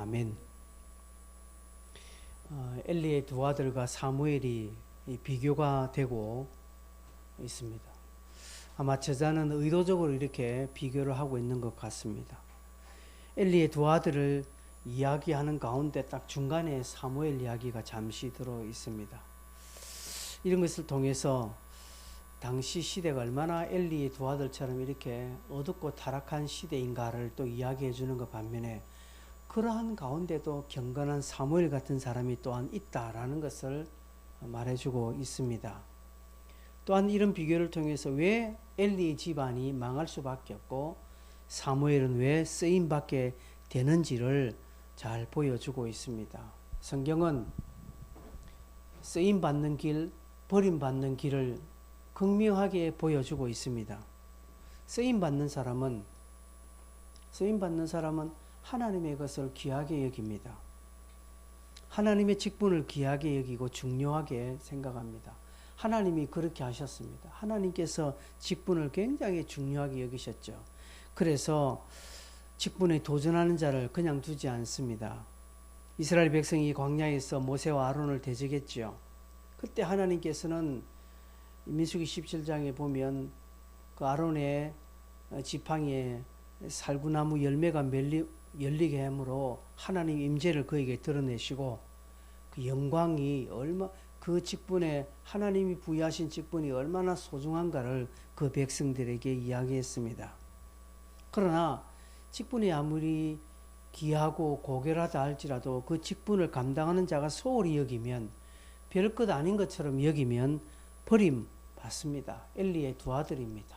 아멘. 엘리의 두 아들과 사무엘이 비교가 되고 있습니다. 아마 저자는 의도적으로 이렇게 비교를 하고 있는 것 같습니다. 엘리의 두 아들을 이야기하는 가운데 딱 중간에 사무엘 이야기가 잠시 들어 있습니다. 이런 것을 통해서 당시 시대가 얼마나 엘리의 두 아들처럼 이렇게 어둡고 타락한 시대인가를 또 이야기해 주는 것 반면에 그러한 가운데도 경건한 사무엘 같은 사람이 또한 있다라는 것을 말해주고 있습니다. 또한 이런 비교를 통해서 왜 엘리의 집안이 망할 수밖에 없고 사무엘은 왜 쓰임받게 되는지를 잘 보여주고 있습니다. 성경은 쓰임받는 길, 버림받는 길을 극명하게 보여주고 있습니다. 쓰임받는 사람은 하나님의 것을 귀하게 여깁니다. 하나님의 직분을 귀하게 여기고 중요하게 생각합니다. 하나님이 그렇게 하셨습니다. 하나님께서 직분을 굉장히 중요하게 여기셨죠. 그래서 직분에 도전하는 자를 그냥 두지 않습니다. 이스라엘 백성이 광야에서 모세와 아론을 대적했죠. 그때 하나님께서는 민수기 17장에 보면 그 아론의 지팡이에 살구나무 열매가 열리게 함으로 하나님 임재를 그에게 드러내시고 그 영광이 그 직분에 하나님이 부여하신 직분이 얼마나 소중한가를 그 백성들에게 이야기했습니다. 그러나 직분이 아무리 귀하고 고결하다 할지라도 그 직분을 감당하는 자가 소홀히 여기면 별것 아닌 것처럼 여기면 버림받습니다. 엘리의 두 아들입니다.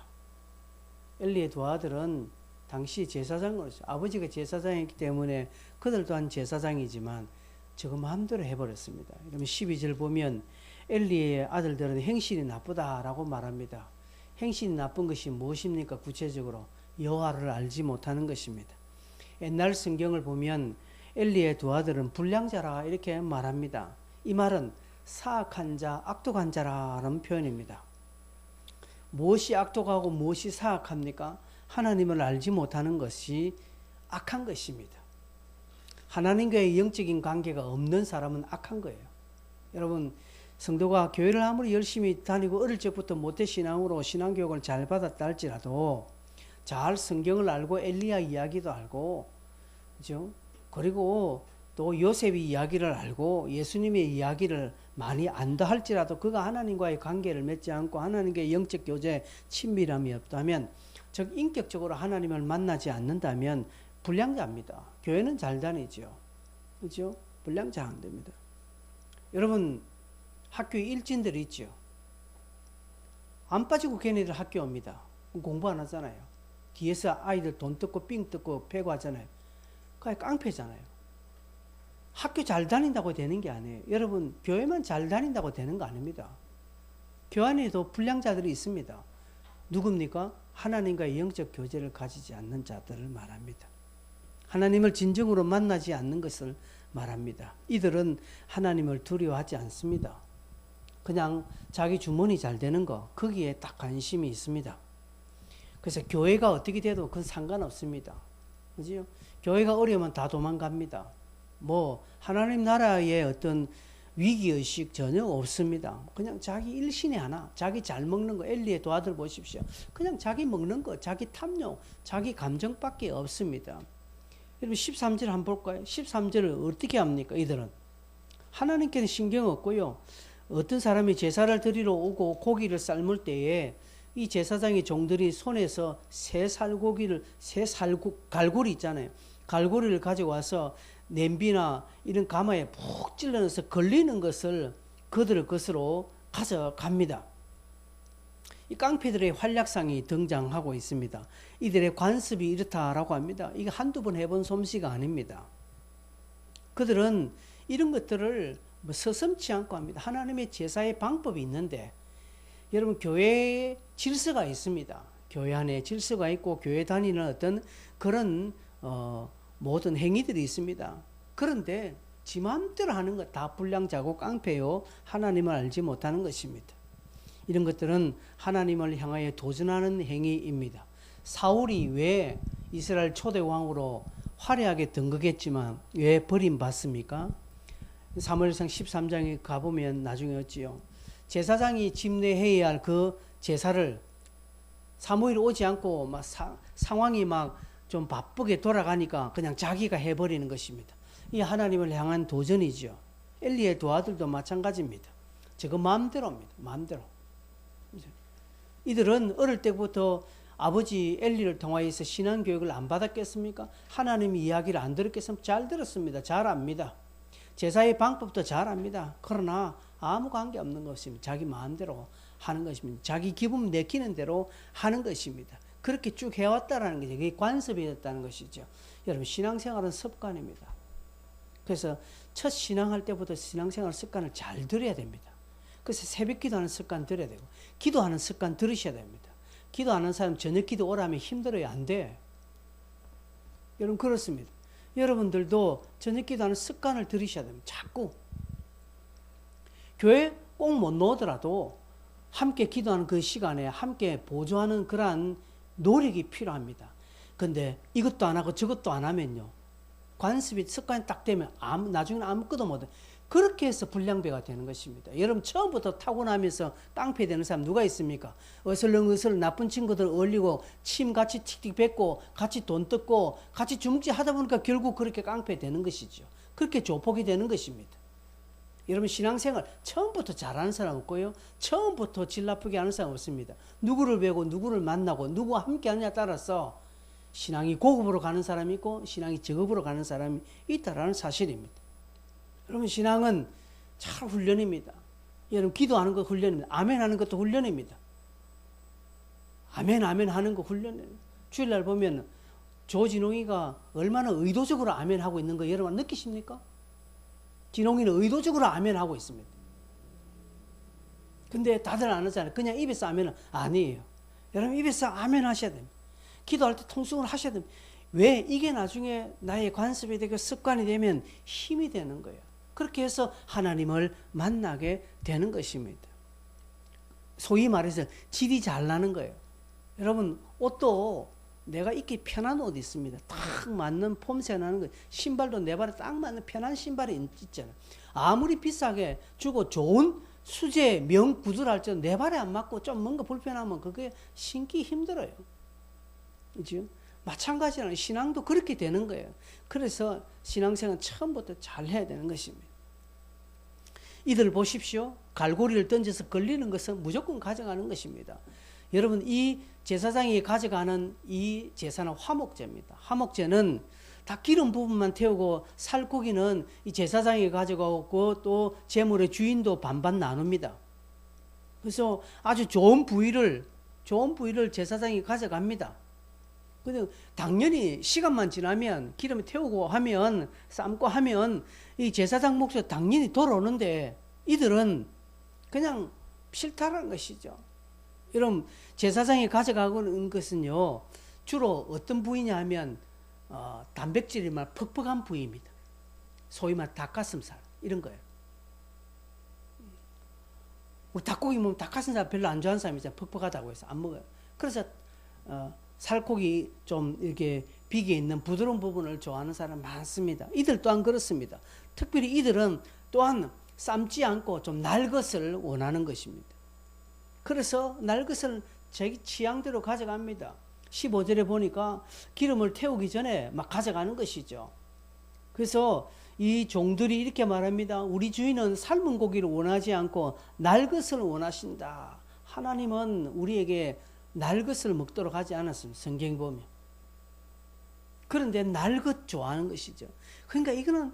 엘리의 두 아들은 당시 제사장으로서 아버지가 제사장이기 때문에 그들 또한 제사장이지만 저거 마음대로 해버렸습니다. 그러면 12절 보면 엘리의 아들들은 행실이 나쁘다라고 말합니다. 행실이 나쁜 것이 무엇입니까? 구체적으로 여호와를 알지 못하는 것입니다. 옛날 성경을 보면 엘리의 두 아들은 불량자라 이렇게 말합니다. 이 말은 사악한 자, 악독한 자라는 표현입니다. 무엇이 악독하고 무엇이 사악합니까? 하나님을 알지 못하는 것이 악한 것입니다. 하나님과의 영적인 관계가 없는 사람은 악한 거예요. 여러분, 성도가 교회를 아무리 열심히 다니고 어릴 적부터 모태신앙으로 신앙교육을 잘 받았다 할지라도 잘 성경을 알고 엘리야 이야기도 알고, 그죠? 그리고 또 요셉의 이야기를 알고 예수님의 이야기를 많이 안다 할지라도 그가 하나님과의 관계를 맺지 않고 하나님과의 영적 교제에 친밀함이 없다면, 즉 인격적으로 하나님을 만나지 않는다면 불량자입니다. 교회는 잘 다니죠. 그죠? 불량자 안 됩니다. 여러분, 학교에 일진들이 있죠. 안 빠지고 걔네들 학교 옵니다. 공부 안 하잖아요. 뒤에서 아이들 돈 뜯고 삥 뜯고 패고 하잖아요. 그게 깡패잖아요. 학교 잘 다닌다고 되는 게 아니에요. 여러분, 교회만 잘 다닌다고 되는 거 아닙니다. 교회 안에도 불량자들이 있습니다. 누굽니까? 하나님과의 영적 교제를 가지지 않는 자들을 말합니다. 하나님을 진정으로 만나지 않는 것을 말합니다. 이들은 하나님을 두려워하지 않습니다. 그냥 자기 주머니 잘 되는 거, 거기에 딱 관심이 있습니다. 그래서 교회가 어떻게 돼도 그건 상관없습니다. 그죠? 교회가 어려우면 다 도망갑니다. 하나님 나라의 어떤 위기의식 전혀 없습니다. 그냥 자기 일신에 하나, 자기 잘 먹는 거, 엘리의 두 아들 보십시오. 그냥 자기 먹는 거, 자기 탐욕, 자기 감정밖에 없습니다. 여러분 13절 한번 볼까요? 13절을 어떻게 합니까? 이들은 하나님께는 신경 없고요. 어떤 사람이 제사를 드리러 오고 고기를 삶을 때에 이 제사장의 종들이 손에서 갈고리 있잖아요. 갈고리를 가지고 와서 냄비나 이런 가마에 푹 찔러서 걸리는 것을 그들의 것으로 가져갑니다. 이 깡패들의 활약상이 등장하고 있습니다. 이들의 관습이 이렇다라고 합니다. 이게 한두 번 해본 솜씨가 아닙니다. 그들은 이런 것들을 서슴지 않고 합니다. 하나님의 제사의 방법이 있는데, 여러분, 교회에 질서가 있습니다. 교회 안에 질서가 있고 교회 다니는 어떤 그런 모든 행위들이 있습니다. 그런데 지 마음대로 하는 것 다 불량자고 깡패요, 하나님을 알지 못하는 것입니다. 이런 것들은 하나님을 향하여 도전하는 행위입니다. 사울이 왜 이스라엘 초대 왕으로 화려하게 든 거겠지만 왜 버림받습니까? 사무엘상 13장에 가보면 나중에 어찌요? 제사장이 집례해야 할 그 제사를 사무엘이 오지 않고 막 상황이 막 좀 바쁘게 돌아가니까 그냥 자기가 해버리는 것입니다. 이 하나님을 향한 도전이죠. 엘리의 두 아들도 마찬가지입니다. 저거 마음대로입니다. 마음대로. 이들은 어릴 때부터 아버지 엘리를 통하여서 신앙교육을 안 받았겠습니까? 하나님의 이야기를 안 들었겠습니까? 잘 들었습니다. 잘 압니다. 제사의 방법도 잘 압니다. 그러나 아무 관계 없는 것입니다. 자기 마음대로 하는 것입니다. 자기 기분 내키는 대로 하는 것입니다. 그렇게 쭉 해왔다라는 거죠. 그게 관습이 됐다는 것이죠. 여러분, 신앙생활은 습관입니다. 그래서 첫 신앙할 때부터 신앙생활 습관을 잘 들여야 됩니다. 그래서 새벽 기도하는 습관 들여야 되고, 기도하는 습관 들으셔야 됩니다. 기도하는 사람 저녁 기도 오라면 힘들어요. 안 돼. 여러분, 그렇습니다. 여러분들도 저녁 기도하는 습관을 들이셔야 됩니다. 자꾸. 교회 꼭 못 나오더라도 함께 기도하는 그 시간에 함께 보조하는 그러한 노력이 필요합니다. 근데 이것도 안 하고 저것도 안 하면요, 관습이 습관이 딱 되면 나중에는 아무것도 못해. 그렇게 해서 불량배가 되는 것입니다. 여러분, 처음부터 타고나면서 깡패 되는 사람 누가 있습니까? 어슬렁어슬렁 나쁜 친구들 어울리고 침 같이 틱틱 뱉고 같이 돈 뜯고 같이 주먹질 하다 보니까 결국 그렇게 깡패 되는 것이죠. 그렇게 조폭이 되는 것입니다. 여러분, 신앙생활 처음부터 잘하는 사람 없고요, 처음부터 질 나쁘게 하는 사람 없습니다. 누구를 배우고 누구를 만나고 누구와 함께 하느냐에 따라서 신앙이 고급으로 가는 사람이 있고 신앙이 저급으로 가는 사람이 있다라는 사실입니다. 여러분, 신앙은 잘 훈련입니다. 여러분, 기도하는 거 훈련입니다. 아멘 하는 것도 훈련입니다. 아멘 아멘 하는 거 훈련이에요. 주일날 보면 조진홍이가 얼마나 의도적으로 아멘 하고 있는 거 여러분 느끼십니까? 진홍이는 의도적으로 아멘 하고 있습니다. 근데 다들 안 하잖아요. 그냥 입에서 아멘은 아니에요. 여러분, 입에서 아멘 하셔야 됩니다. 기도할 때 통성을 하셔야 됩니다. 왜? 이게 나중에 나의 관습이 되고 습관이 되면 힘이 되는 거예요. 그렇게 해서 하나님을 만나게 되는 것입니다. 소위 말해서 질이 잘 나는 거예요. 여러분, 옷도 내가 입기 편한 옷이 있습니다. 딱 맞는 폼새 나는 거. 신발도 내 발에 딱 맞는 편한 신발이 있잖아요. 아무리 비싸게 주고 좋은 수제 명 구두를 할지라도 내 발에 안 맞고 좀 뭔가 불편하면 그게 신기 힘들어요. 그죠? 마찬가지로 신앙도 그렇게 되는 거예요. 그래서 신앙생활은 처음부터 잘 해야 되는 것입니다. 이들 보십시오. 갈고리를 던져서 걸리는 것은 무조건 가져가는 것입니다. 여러분, 이 제사장이 가져가는 이 제사는 화목제입니다. 화목제는 다 기름 부분만 태우고 살코기는 이 제사장이 가져가고 또 제물의 주인도 반반 나눕니다. 그래서 아주 좋은 부위를 제사장이 가져갑니다. 근데 당연히 시간만 지나면 기름에 태우고 하면 삶고 하면 이 제사장 몫이 당연히 돌아오는데 이들은 그냥 싫다라는 것이죠. 여러분, 제사장이 가져가는 것은요, 주로 어떤 부위냐 하면 단백질이 막 퍽퍽한 부위입니다. 소위 말 닭가슴살 이런 거예요. 우리 닭고기 먹으면 닭가슴살 별로 안 좋아하는 사람이 있잖아요. 퍽퍽하다고 해서 안 먹어요. 그래서 살코기 좀 이렇게 비계 있는 부드러운 부분을 좋아하는 사람 많습니다. 이들 또한 그렇습니다. 특별히 이들은 또한 삶지 않고 좀 날 것을 원하는 것입니다. 그래서 날 것을 자기 취향대로 가져갑니다. 15절에 보니까 기름을 태우기 전에 막 가져가는 것이죠. 그래서 이 종들이 이렇게 말합니다. 우리 주인은 삶은 고기를 원하지 않고 날 것을 원하신다. 하나님은 우리에게 날 것을 먹도록 하지 않았습니다. 성경 보면. 그런데 날 것 좋아하는 것이죠. 그러니까 이거는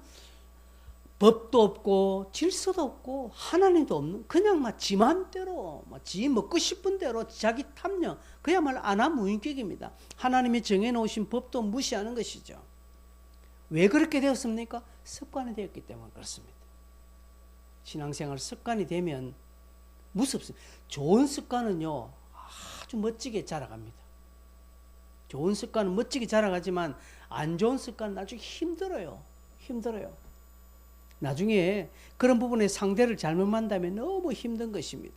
법도 없고 질서도 없고 하나님도 없는 그냥 막 지 맘대로 지 먹고 싶은 대로 자기 탐욕 그야말로 안하무인격입니다. 하나님이 정해놓으신 법도 무시하는 것이죠. 왜 그렇게 되었습니까? 습관이 되었기 때문에 그렇습니다. 신앙생활 습관이 되면 무섭습니다. 좋은 습관은요 아주 멋지게 자라갑니다. 좋은 습관은 멋지게 자라가지만 안 좋은 습관은 아주 힘들어요. 나중에 그런 부분에 상대를 잘못 만나면 너무 힘든 것입니다.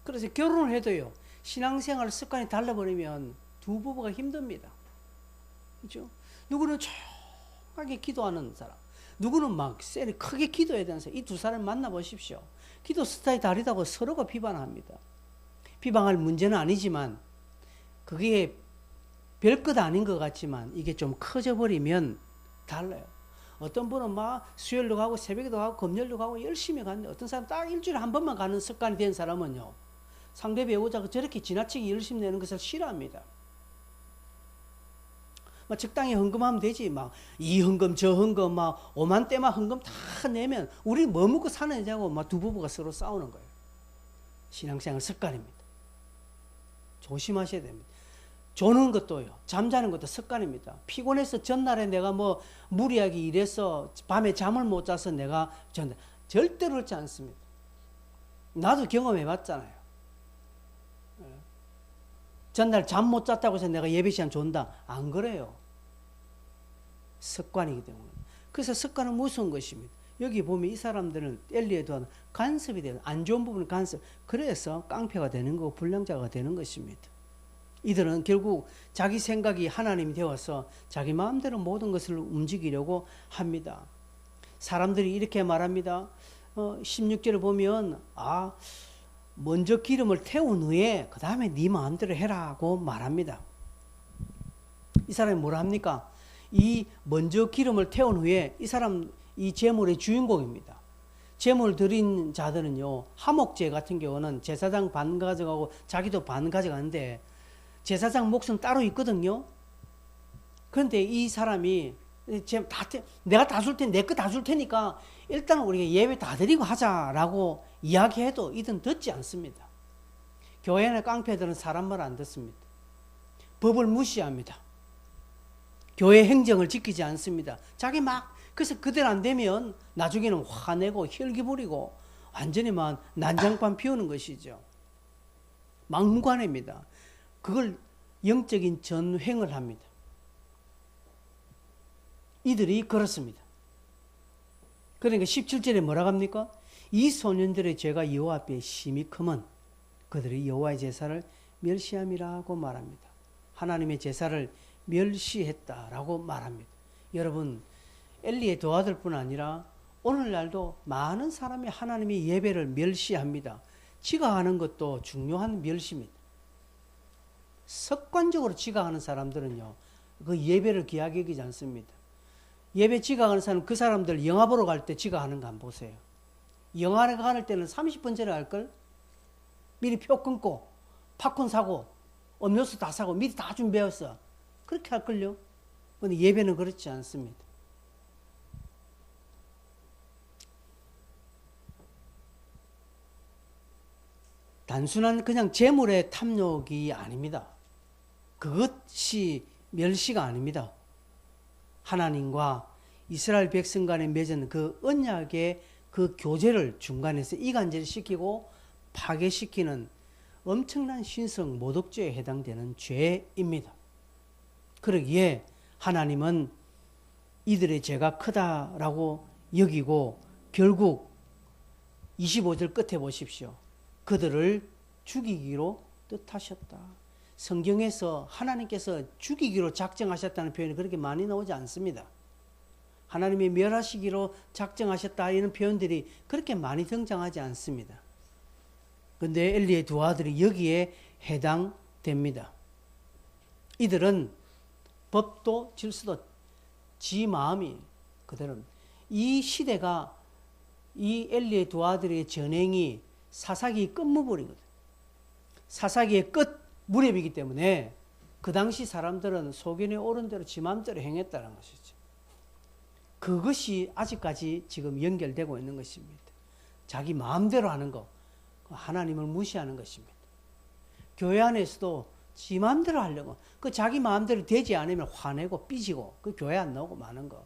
그래서 결혼을 해도요, 신앙생활 습관이 달라버리면 두 부부가 힘듭니다. 그죠? 누구는 조용하게 기도하는 사람, 누구는 막 세게 크게 기도해야 되는 사람. 이 두 사람 만나보십시오. 기도 스타일이 다르다고 서로가 비판합니다. 비방할 문제는 아니지만 그게 별것 아닌 것 같지만 이게 좀 커져 버리면 달라요. 어떤 분은 막 수요일도 가고 새벽에도 가고 금요일도 가고 열심히 가는데, 어떤 사람 딱 일주일에 한 번만 가는 습관이 된 사람은요, 상대 배우자가 저렇게 지나치게 열심히 내는 것을 싫어합니다. 막 적당히 헌금하면 되지, 막 이 헌금 저 헌금 막 5만 대만 헌금 다 내면 우리 뭐 먹고 사느냐고 막 두 부부가 서로 싸우는 거예요. 신앙생활 습관입니다. 조심하셔야 됩니다. 조는 것도요, 잠자는 것도 습관입니다. 피곤해서 전날에 내가 뭐 무리하게 일해서 밤에 잠을 못 자서 내가 절대로 그렇지 않습니다. 나도 경험해 봤잖아요. 전날 잠 못 잤다고 해서 내가 예배 시간 존다, 안 그래요. 습관이기 때문에. 그래서 습관은 무서운 것입니다. 여기 보면 이 사람들은 엘리에 대한 간섭이 되는, 안 좋은 부분은 간섭, 그래서 깡패가 되는 거고 불량자가 되는 것입니다. 이들은 결국 자기 생각이 하나님이 되어서 자기 마음대로 모든 것을 움직이려고 합니다. 사람들이 이렇게 말합니다. 16절을 보면 먼저 기름을 태운 후에 그 다음에 네 마음대로 해라고 말합니다. 이 사람이 뭐라 합니까? 이 먼저 기름을 태운 후에 이 사람, 이 제물의 주인공입니다. 제물 드린 자들은요, 하목제 같은 경우는 제사장 반 가져가고 자기도 반 가져가는데 제사장 몫은 따로 있거든요. 그런데 이 사람이 내가 다 줄 테니, 내 거 다 줄 테니까 일단 우리가 예배 다 드리고 하자라고 이야기해도 이들은 듣지 않습니다. 교회 안의 깡패들은 사람 말 안 듣습니다. 법을 무시합니다. 교회 행정을 지키지 않습니다. 자기 그래서 그대로 안 되면 나중에는 화내고 혈기 부리고 완전히 난장판 피우는 것이죠. 막무가내입니다. 그걸 영적인 전횡을 합니다. 이들이 그렇습니다. 그러니까 17절에 뭐라고 합니까? 이 소년들의 죄가 여호와 앞에 심히 크면 그들이 여호와의 제사를 멸시함이라고 말합니다. 하나님의 제사를 멸시했다라고 말합니다. 여러분, 엘리의 두 아들뿐 아니라 오늘날도 많은 사람이 하나님의 예배를 멸시합니다. 지각하는 것도 중요한 멸시입니다. 습관적으로 지각하는 사람들은요, 그 예배를 귀하게 여기지 않습니다. 예배 지각하는 사람, 그 사람들 영화 보러 갈 때 지각하는 거 한번 보세요. 영화를 갈 때는 30분 전에 갈걸? 미리 표 끊고 팝콘 사고 음료수 다 사고 미리 다 준비했어. 그렇게 할걸요? 근데 예배는 그렇지 않습니다. 단순한 그냥 재물의 탐욕이 아닙니다. 그것이 멸시가 아닙니다. 하나님과 이스라엘 백성 간에 맺은 그 언약의 그 교제를 중간에서 이간질시키고 파괴시키는 엄청난 신성 모독죄에 해당되는 죄입니다. 그러기에 하나님은 이들의 죄가 크다라고 여기고 결국 25절 끝에 보십시오. 그들을 죽이기로 뜻하셨다. 성경에서 하나님께서 죽이기로 작정하셨다는 표현이 그렇게 많이 나오지 않습니다. 하나님이 멸하시기로 작정하셨다 이런 표현들이 그렇게 많이 등장하지 않습니다. 그런데 엘리의 두 아들이 여기에 해당됩니다. 이들은 법도 질서도 지 마음이 그대로, 이 시대가 이 엘리의 두 아들의 전행이 사사기의 끝무불이거든. 사사기의 끝 무렵이기 때문에 그 당시 사람들은 소견에 오른 대로 지 마음대로 행했다는 것이죠. 그것이 아직까지 지금 연결되고 있는 것입니다. 자기 마음대로 하는 거, 하나님을 무시하는 것입니다. 교회 안에서도 지 마음대로 하려고, 그 자기 마음대로 되지 않으면 화내고 삐지고 그 교회 안 나오고 마는 거,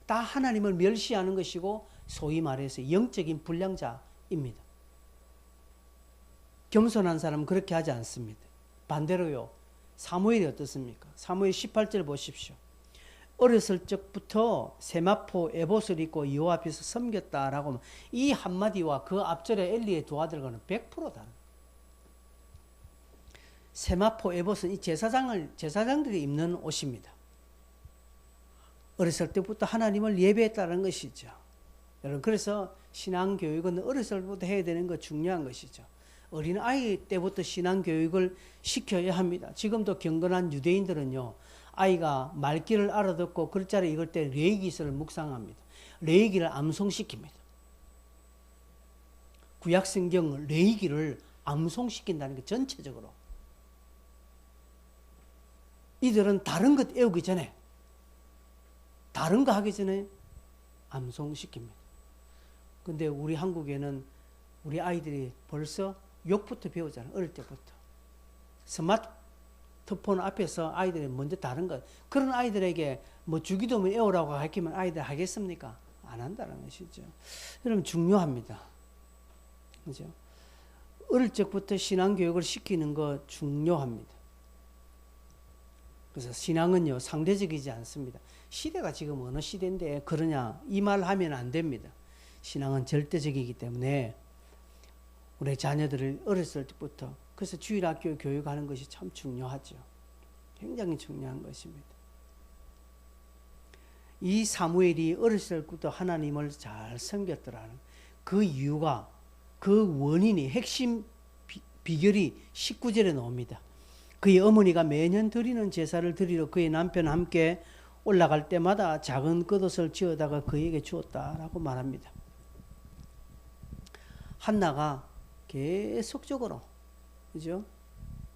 다 하나님을 멸시하는 것이고 소위 말해서 영적인 불량자입니다. 겸손한 사람은 그렇게 하지 않습니다. 반대로요, 사무엘이 어떻습니까? 사무엘 18절 보십시오. 어렸을 적부터 세마포 에봇을 입고 여호와 앞에서 섬겼다라고, 이 한마디와 그 앞절에 엘리의 두 아들과는 100% 다른. 세마포 에봇은 이 제사장들이 입는 옷입니다. 어렸을 때부터 하나님을 예배했다는 것이죠. 여러분, 그래서 신앙교육은 어렸을 때부터 해야 되는 거 중요한 것이죠. 어린아이 때부터 신앙교육을 시켜야 합니다. 지금도 경건한 유대인들은요, 아이가 말귀를 알아듣고 글자를 읽을 때 레위기서를 묵상합니다. 레위기를 암송시킵니다. 구약성경 레위기를 암송시킨다는 게 전체적으로. 이들은 다른 것 외우기 전에, 다른 거 하기 전에 암송시킵니다. 근데 우리 한국에는 우리 아이들이 벌써 욕부터 배우잖아요. 어릴 때부터. 스마트폰 앞에서 아이들이 먼저 다른 것. 그런 아이들에게 뭐 주기도문 외우라고 가르치면 아이들 하겠습니까? 안 한다는 것이죠. 여러분, 중요합니다. 그죠? 어릴 적부터 신앙교육을 시키는 거 중요합니다. 그래서 신앙은요, 상대적이지 않습니다. 시대가 지금 어느 시대인데 그러냐, 이 말 하면 안 됩니다. 신앙은 절대적이기 때문에 우리 자녀들을 어렸을 때부터, 그래서 주일학교 교육하는 것이 참 중요하죠. 굉장히 중요한 것입니다. 이 사무엘이 어렸을 때부터 하나님을 잘 섬겼더라는 그 이유가, 그 원인이, 핵심 비결이 19절에 나옵니다. 그의 어머니가 매년 드리는 제사를 드리러 그의 남편과 함께 올라갈 때마다 작은 겉옷을 지어다가 그에게 주었다라고 말합니다. 한나가 계속적으로, 그죠?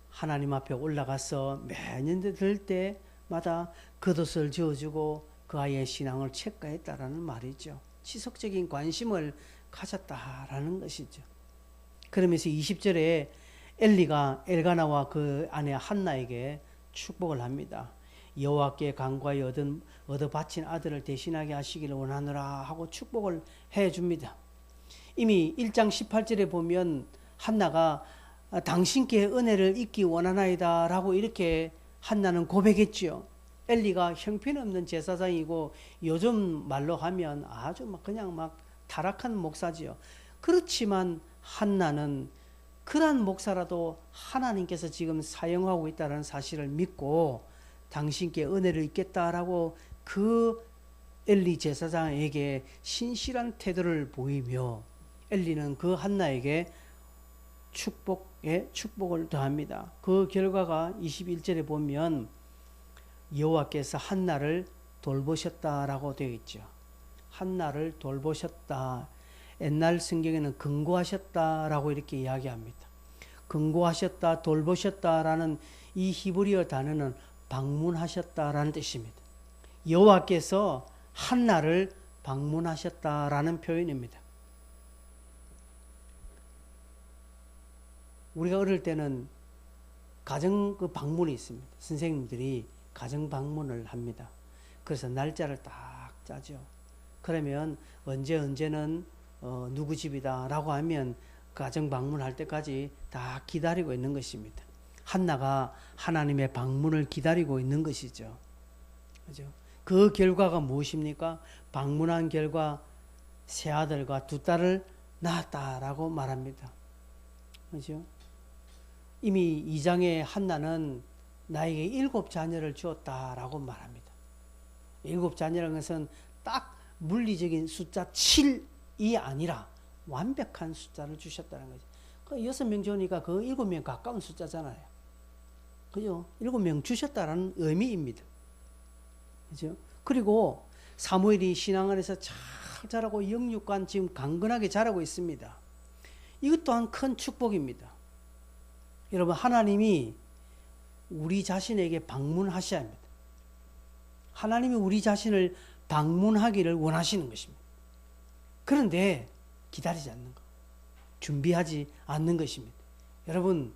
하나님 앞에 올라가서 매년 들 때마다 겉옷을 지어주고 그 아이의 신앙을 체크했다라는 말이죠. 지속적인 관심을 가졌다라는 것이죠. 그러면서 20절에 엘리가 엘가나와 그 아내 한나에게 축복을 합니다. 여호와께 간과히 얻어 바친 아들을 대신하게 하시기를 원하노라 하고 축복을 해줍니다. 이미 1장 18절에 보면 한나가 당신께 은혜를 잊기 원하나이다 라고 이렇게 한나는 고백했지요. 엘리가 형편없는 제사장이고 요즘 말로 하면 아주 그냥 타락한 목사지요. 그렇지만 한나는 그러한 목사라도 하나님께서 지금 사용하고 있다는 사실을 믿고 당신께 은혜를 잊겠다라고 그 엘리 제사장에게 신실한 태도를 보이며 엘리는 그 한나에게 축복을 더합니다. 그 결과가 21절에 보면 여호와께서 한나를 돌보셨다라고 되어 있죠. 한나를 돌보셨다. 옛날 성경에는 근고하셨다라고 이렇게 이야기합니다. 근고하셨다, 돌보셨다라는 이 히브리어 단어는 방문하셨다라는 뜻입니다. 여호와께서 한나를 방문하셨다라는 표현입니다. 우리가 어릴 때는 가정 방문이 있습니다. 선생님들이 가정 방문을 합니다. 그래서 날짜를 딱 짜죠. 그러면 언제는 누구 집이다 라고 하면 가정 방문할 때까지 다 기다리고 있는 것입니다. 한나가 하나님의 방문을 기다리고 있는 것이죠. 그죠? 그 결과가 무엇입니까? 방문한 결과 세 아들과 두 딸을 낳았다라고 말합니다. 그죠? 이미 2장에 한나는 나에게 7 자녀를 주었다라고 말합니다. 7 자녀라는 것은 딱 물리적인 숫자 7이 아니라 완벽한 숫자를 주셨다는 거죠. 그 6명 주니까 그 7명 가까운 숫자잖아요. 그죠? 7명 주셨다라는 의미입니다. 그죠? 그리고 사무엘이 신앙 안에서 잘 자라고 영육간 지금 강건하게 자라고 있습니다. 이것 또한 큰 축복입니다. 여러분, 하나님이 우리 자신에게 방문하셔야 합니다. 하나님이 우리 자신을 방문하기를 원하시는 것입니다. 그런데 기다리지 않는 것, 준비하지 않는 것입니다. 여러분,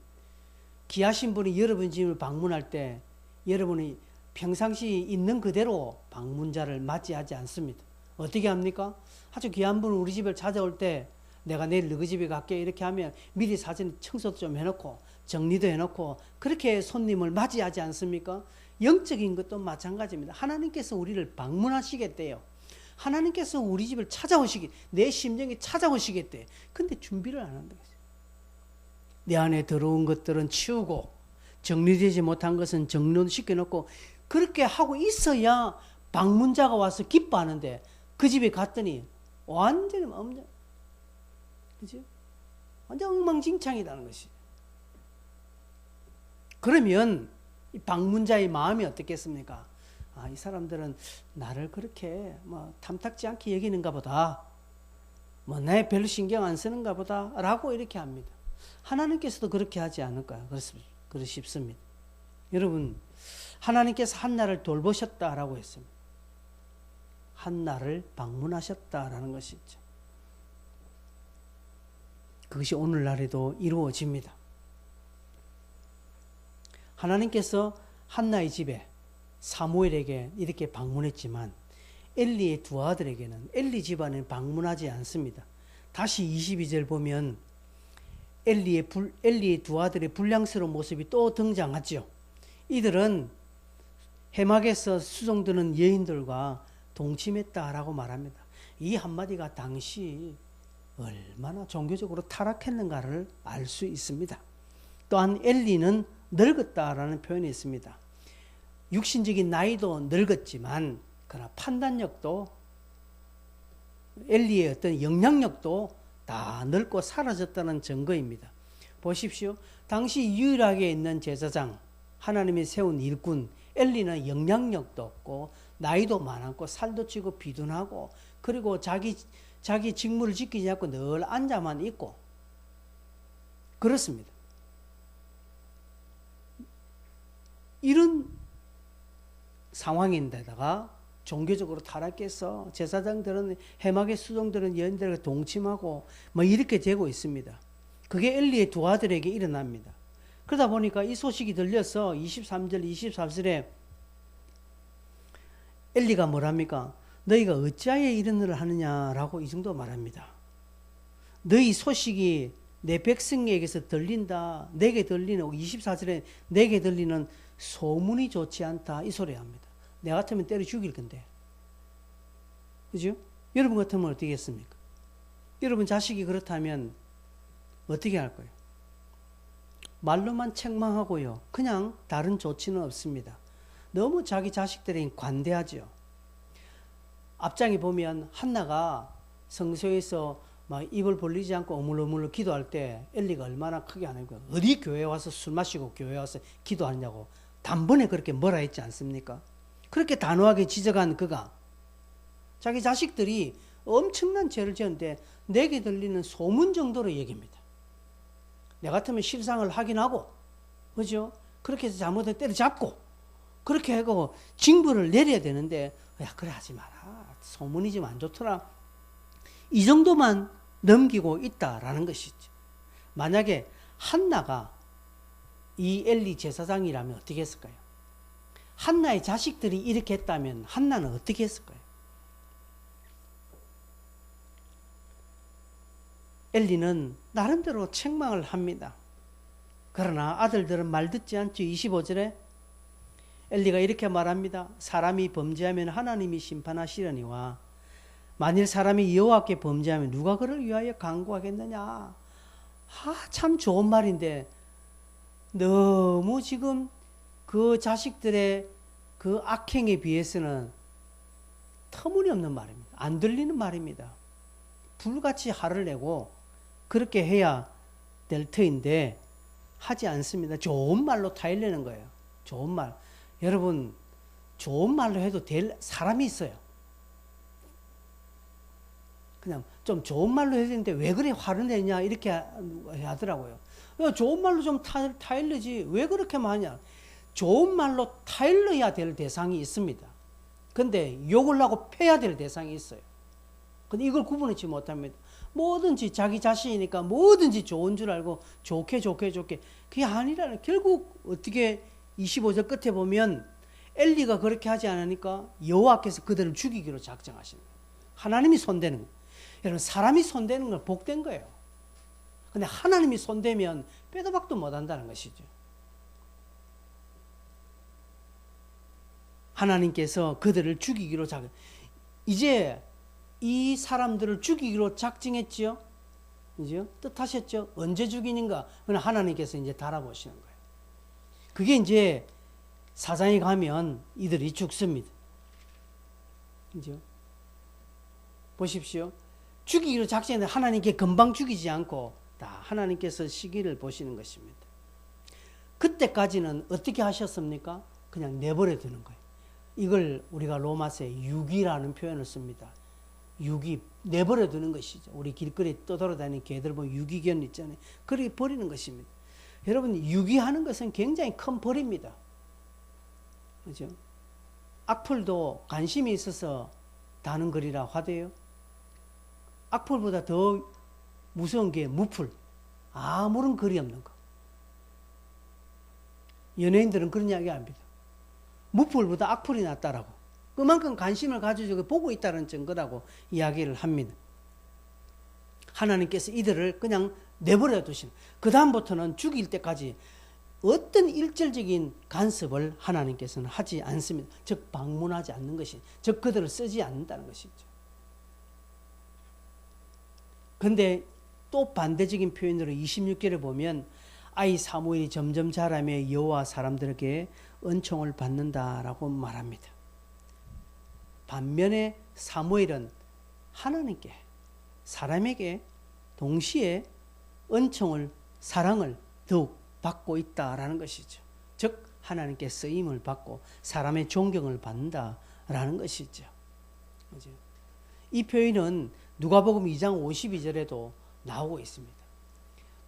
귀하신 분이 여러분 집을 방문할 때 여러분이 평상시 있는 그대로 방문자를 맞이하지 않습니다. 어떻게 합니까? 아주 귀한 분은 우리 집을 찾아올 때 내가 내일 너희 집에 갈게 이렇게 하면 미리 사전에 청소도 좀 해놓고 정리도 해놓고 그렇게 손님을 맞이하지 않습니까? 영적인 것도 마찬가지입니다. 하나님께서 우리를 방문하시겠대요. 하나님께서 우리 집을 내 심령에 찾아오시겠대. 근데 준비를 안 한다. 내 안에 들어온 것들은 치우고 정리되지 못한 것은 정리시켜놓고 그렇게 하고 있어야 방문자가 와서 기뻐하는데 그 집에 갔더니 완전히 그지? 완전 엉망진창이라는 것이. 그러면 이 방문자의 마음이 어떻겠습니까? 아, 이 사람들은 나를 그렇게 뭐 탐탁지 않게 여기는가 보다. 뭐 내 별로 신경 안 쓰는가 보다 라고 이렇게 합니다. 하나님께서도 그렇게 하지 않을까요? 그러십니다. 여러분, 하나님께서 한나를 돌보셨다라고 했습니다. 한나를 방문하셨다라는 것이죠. 그것이 오늘날에도 이루어집니다. 하나님께서 한나의 집에 사무엘에게 이렇게 방문했지만 엘리의 두 아들에게는 엘리 집안에 방문하지 않습니다. 다시 22절 보면 엘리의 두 아들의 불량스러운 모습이 또 등장하죠. 이들은 해막에서 수종드는 여인들과 동침했다라고 말합니다. 이 한마디가 당시 얼마나 종교적으로 타락했는가를 알 수 있습니다. 또한 엘리는 늙었다라는 표현이 있습니다. 육신적인 나이도 늙었지만 그러나 판단력도 엘리의 어떤 영향력도 다 늙고 사라졌다는 증거입니다. 보십시오. 당시 유일하게 있는 제사장, 하나님이 세운 일꾼 엘리는 영향력도 없고 나이도 많았고 살도 찌고 비둔하고 그리고 자기 직무를 지키지 않고 늘 앉아만 있고 그렇습니다. 이런 상황인데다가 종교적으로 타락해서 제사장들은 해막의 수종들은 여인들과 동침하고 뭐 이렇게 되고 있습니다. 그게 엘리의 두 아들에게 일어납니다. 그러다 보니까 이 소식이 들려서 23절 24절에 엘리가 뭐랍니까? 너희가 어찌하여 이런 일을 하느냐라고 이 정도 말합니다. 너희 소식이 내 백성에게서 들린다. 내게 들리는 24절에 내게 들리는 소문이 좋지 않다. 이 소리 합니다. 내 같으면 때려 죽일 건데. 그죠? 여러분 같으면 어떻게 했습니까? 여러분 자식이 그렇다면 어떻게 할 거예요? 말로만 책망하고요. 그냥 다른 조치는 없습니다. 너무 자기 자식들에게 관대하죠. 앞장에 보면 한나가 성소에서 막 입을 벌리지 않고 어물어물 기도할 때 엘리가 얼마나 크게 안 하고 어디 교회 와서 술 마시고 교회 와서 기도하냐고 단번에 그렇게 뭐라 했지 않습니까? 그렇게 단호하게 지적한 그가 자기 자식들이 엄청난 죄를 지었는데 내게 들리는 소문 정도로 얘기합니다. 내 같으면 실상을 확인하고 그죠? 그렇게 해서 잘못을 때려잡고 그렇게 하고 징벌을 내려야 되는데 야 그래 하지 마라. 소문이 좀 안 좋더라. 이 정도만 넘기고 있다라는 것이죠. 만약에 한나가 이 엘리 제사장이라면 어떻게 했을까요? 한나의 자식들이 이렇게 했다면 한나는 어떻게 했을까요? 엘리는 나름대로 책망을 합니다. 그러나 아들들은 말 듣지 않죠. 25절에 엘리가 이렇게 말합니다. 사람이 범죄하면 하나님이 심판하시려니와 만일 사람이 여호와께 범죄하면 누가 그를 위하여 간구하겠느냐. 참 좋은 말인데 너무 지금 그 자식들의 그 악행에 비해서는 터무니없는 말입니다. 안 들리는 말입니다. 불같이 화를 내고 그렇게 해야 될 터인데 하지 않습니다. 좋은 말로 타일내는 거예요. 좋은 말. 여러분 좋은 말로 해도 될 사람이 있어요. 그냥 좀 좋은 말로 해야 되는데 왜 그래 화를 내냐 이렇게 하더라고요. 좋은 말로 좀 타일러지 왜 그렇게 하냐. 좋은 말로 타일러야 될 대상이 있습니다. 근데 욕을 하고 패야 될 대상이 있어요. 근데 이걸 구분하지 못합니다. 뭐든지 자기 자신이니까 뭐든지 좋은 줄 알고 좋게 그게 아니라는 결국 어떻게 25절 끝에 보면 엘리가 그렇게 하지 않으니까 여호와께서 그들을 죽이기로 작정하십니다. 하나님이 손대는 거예요. 여러분 사람이 손대는 건 복된 거예요. 근데 하나님이 손대면 빼도 박도 못한다는 것이죠. 하나님께서 그들을 죽이기로 이제 이 사람들을 죽이기로 작정했지요. 그죠? 뜻하셨죠? 언제 죽이는가? 그건 하나님께서 이제 달아보시는 거예요. 그게 이제 사장에 가면 이들이 죽습니다. 그죠? 보십시오. 죽이기로 작정했는데 하나님께 금방 죽이지 않고 다 하나님께서 시기를 보시는 것입니다. 그때까지는 어떻게 하셨습니까? 그냥 내버려 두는 거예요. 이걸 우리가 로마서에 유기라는 표현을 씁니다. 유기, 내버려 두는 것이죠. 우리 길거리에 떠돌아다니는 개들 보면 유기견 있잖아요. 그렇게 버리는 것입니다. 여러분, 유기하는 것은 굉장히 큰 벌입니다. 그죠? 악플도 관심이 있어서 다는 글이라 하대요. 악플보다 더 무서운 게 무플. 아무런 글이 없는 거. 연예인들은 그런 이야기 합니다. 무플보다 악플이 낫다라고. 그만큼 관심을 가지고 보고 있다는 증거라고 이야기를 합니다. 하나님께서 이들을 그냥 내버려 두시는. 그 다음부터는 죽일 때까지 어떤 일절적인 간섭을 하나님께서는 하지 않습니다. 즉 방문하지 않는 것이, 즉 그들을 쓰지 않는다는 것이죠. 근데 또 반대적인 표현으로 26절에 보면 아이 사무엘이 점점 자라며 여호와 사람들에게 은총을 받는다라고 말합니다. 반면에 사무엘은 하나님께, 사람에게 동시에 은총을, 사랑을 더욱 받고 있다라는 것이죠. 즉 하나님께 쓰임을 받고 사람의 존경을 받는다라는 것이죠. 그죠? 이 표현은 누가복음 2장 52절에도 나오고 있습니다.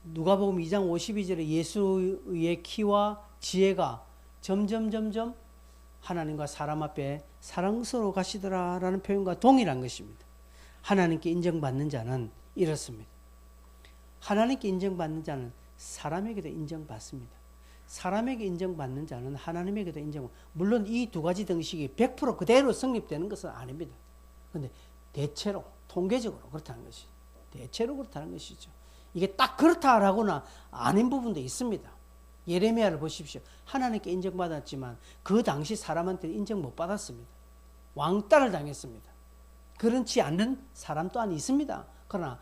누가복음 2장 52절에 예수의 키와 지혜가 점점 하나님과 사람 앞에 사랑스러워 가시더라라는 표현과 동일한 것입니다. 하나님께 인정받는 자는 이렇습니다. 하나님께 인정받는 자는 사람에게도 인정받습니다. 사람에게 인정받는 자는 하나님에게도 물론 이 두 가지 등식이 100% 그대로 성립되는 것은 아닙니다. 그런데 대체로 통계적으로 그렇다는 것이, 대체로 그렇다는 것이죠. 이게 딱 그렇다라고는 아닌 부분도 있습니다. 예레미야를 보십시오. 하나님께 인정받았지만 그 당시 사람한테 인정 못 받았습니다. 왕따를 당했습니다. 그렇지 않는 사람 또한 있습니다. 그러나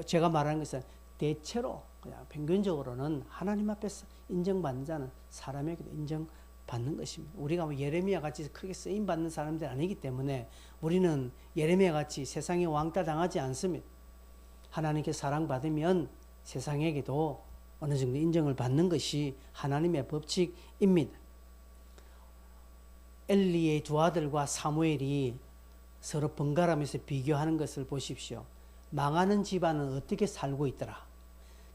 제가 말하는 것은 대체로 그냥 평균적으로는 하나님 앞에서 인정받는 자는 사람에게도 인정받는 것입니다. 우리가 뭐 예레미야 같이 크게 쓰임받는 사람들이 아니기 때문에 우리는 예레미야 같이 세상에 왕따 당하지 않습니다. 하나님께 사랑받으면 세상에게도 어느 정도 인정을 받는 것이 하나님의 법칙입니다. 엘리의 두 아들과 사무엘이 서로 번갈아가면서 비교하는 것을 보십시오. 망하는 집안은 어떻게 살고 있더라.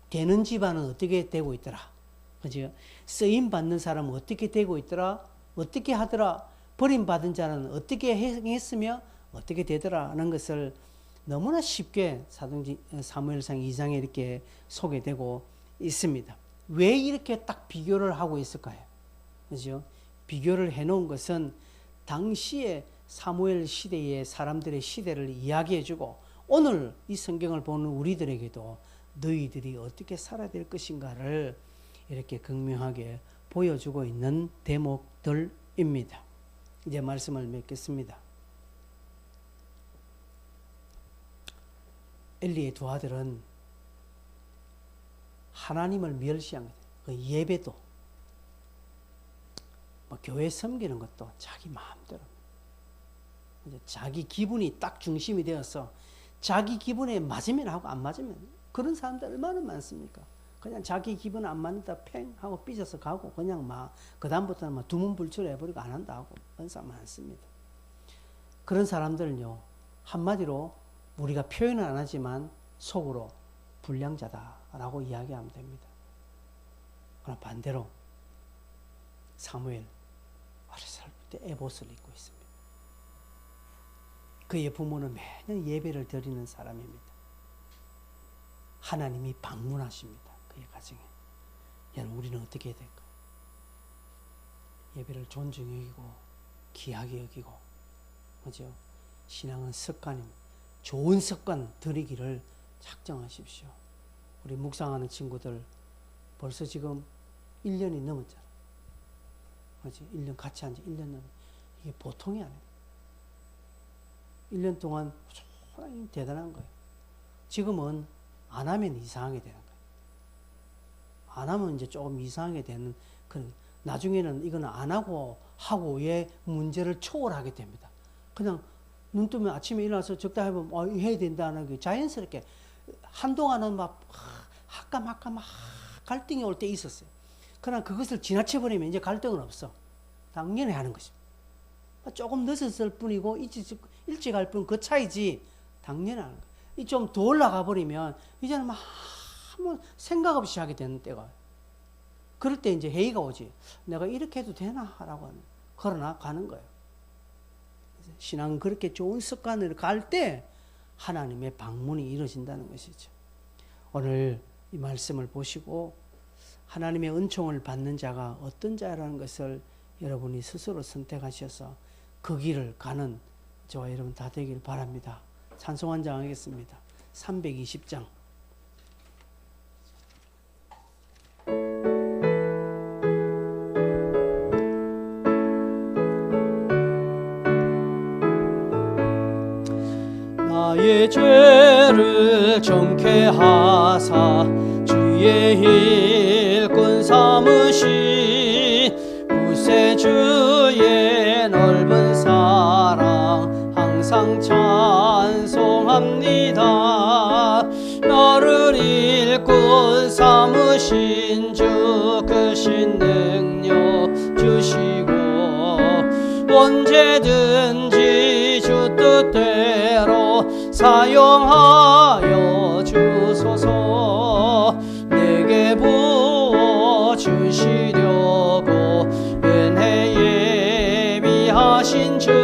되는 집안은 어떻게 되고 있더라. 그죠? 쓰임 받는 사람은 어떻게 되고 있더라. 어떻게 하더라. 버림받은 자는 어떻게 행했으며 어떻게 되더라는 것을 너무나 쉽게 사무엘상 2장에 이렇게 소개되고 있습니다. 왜 이렇게 딱 비교를 하고 있을까요? 그죠? 비교를 해놓은 것은 당시에 사무엘 시대의 사람들의 시대를 이야기해주고 오늘 이 성경을 보는 우리들에게도 너희들이 어떻게 살아야 될 것인가를 이렇게 극명하게 보여주고 있는 대목들입니다. 이제 말씀을 맺겠습니다. 엘리의 두 아들은 하나님을 멸시한 거예요. 그 예배도 뭐 교회 섬기는 것도 자기 마음대로 자기 기분이 딱 중심이 되어서 자기 기분에 맞으면 하고 안 맞으면 그런 사람들 얼마나 많습니까? 그냥 자기 기분 안 맞는다 팽 하고 삐져서 가고 그냥 막 그다음부터는 막 두문불출 해버리고 안 한다 하고 그런 사람 많습니다. 그런 사람들은요 한마디로 우리가 표현은 안 하지만 속으로 불량자다라고 이야기하면 됩니다. 그러나 반대로 사무엘 어렸을 때 에봇을 입고 있습니다. 그의 부모는 매년 예배를 드리는 사람입니다. 하나님이 방문하십니다. 그의 가정에. 여러분 우리는 어떻게 해야 될까? 예배를 존중히 여기고 귀하게 여기고 그죠? 신앙은 습관입니다. 좋은 습관 들이기를 작정하십시오. 우리 묵상하는 친구들 벌써 지금 1년이 넘었잖아. 그렇지? 1년 같이 한 지 1년 넘었. 이게 보통이 아닙니다. 1년 동안 정말 대단한 거예요. 지금은 안 하면 이상하게 되는 거예요. 안 하면 이제 조금 이상하게 되는 그런 나중에는 이거는 안 하고의 문제를 초월하게 됩니다. 그냥 눈 뜨면 아침에 일어나서 적다 해보면 해야 된다는 게 자연스럽게 한동안은 막 학감 막 갈등이 올 때 있었어요. 그러나 그것을 지나쳐버리면 이제 갈등은 없어. 당연히 하는 것입니다. 조금 늦었을 뿐이고 일찍 할 뿐 그 차이지 당연히 하는 거예요. 좀 더 올라가 버리면 이제는 막 아무 생각 없이 하게 되는 때가, 그럴 때 이제 회의가 오지. 내가 이렇게 해도 되나? 라고 그러나 가는 거예요. 신앙은 그렇게 좋은 습관을 갈 때 하나님의 방문이 이루어진다는 것이죠. 오늘 이 말씀을 보시고 하나님의 은총을 받는 자가 어떤 자라는 것을 여러분이 스스로 선택하셔서 그 길을 가는 저와 여러분 다 되길 바랍니다. 찬송 한 장 하겠습니다. 320장. 나의 죄를 정케 하사 주의 일꾼 삼으신 구세주의 넓은 사랑 항상 찬송합니다. 나를 일꾼 삼으신 주 크신 능력 주시고 언제든지 주 뜻대로 사용하여 주소서. 내게 부어 주시려고 은혜 예비하신 주의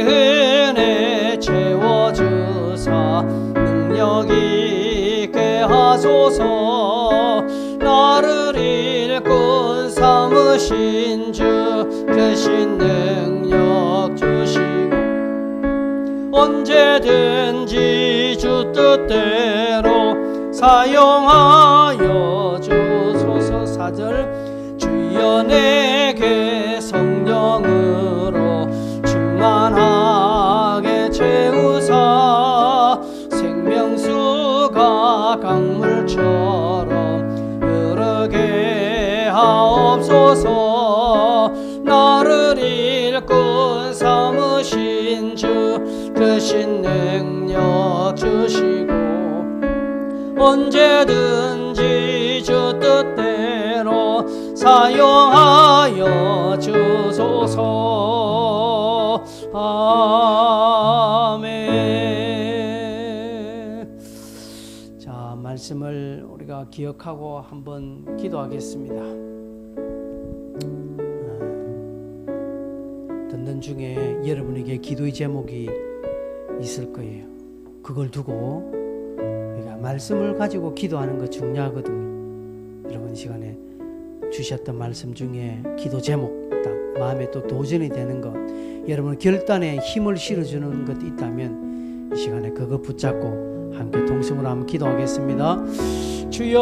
은혜 채워주사 능력 있게 하소서. 나를 일꾼 삼으신 주 크신 능력 주시고 언제든지 주 뜻대로 사용하여 주소서. 4절 주여 내게 성령으로 충만하게 채우사 생명수가 강물처럼 흐르게 하옵소서. 나를 일꾼 삼으신 주 크신 능력 주시고 언제든지 주 뜻대로 사용하여 주소서. 아멘. 자, 말씀을 우리가 기억하고 한번 기도하겠습니다. 듣는 중에 여러분에게 기도의 제목이 있을 거예요. 그걸 두고 우리가 말씀을 가지고 기도하는 거 중요하거든요. 여러분 시간에 주셨던 말씀 중에 기도 제목 딱 마음에 또 도전이 되는 것, 여러분 결단에 힘을 실어주는 것 있다면 이 시간에 그거 붙잡고 함께 동성으로 한번 기도하겠습니다. 주여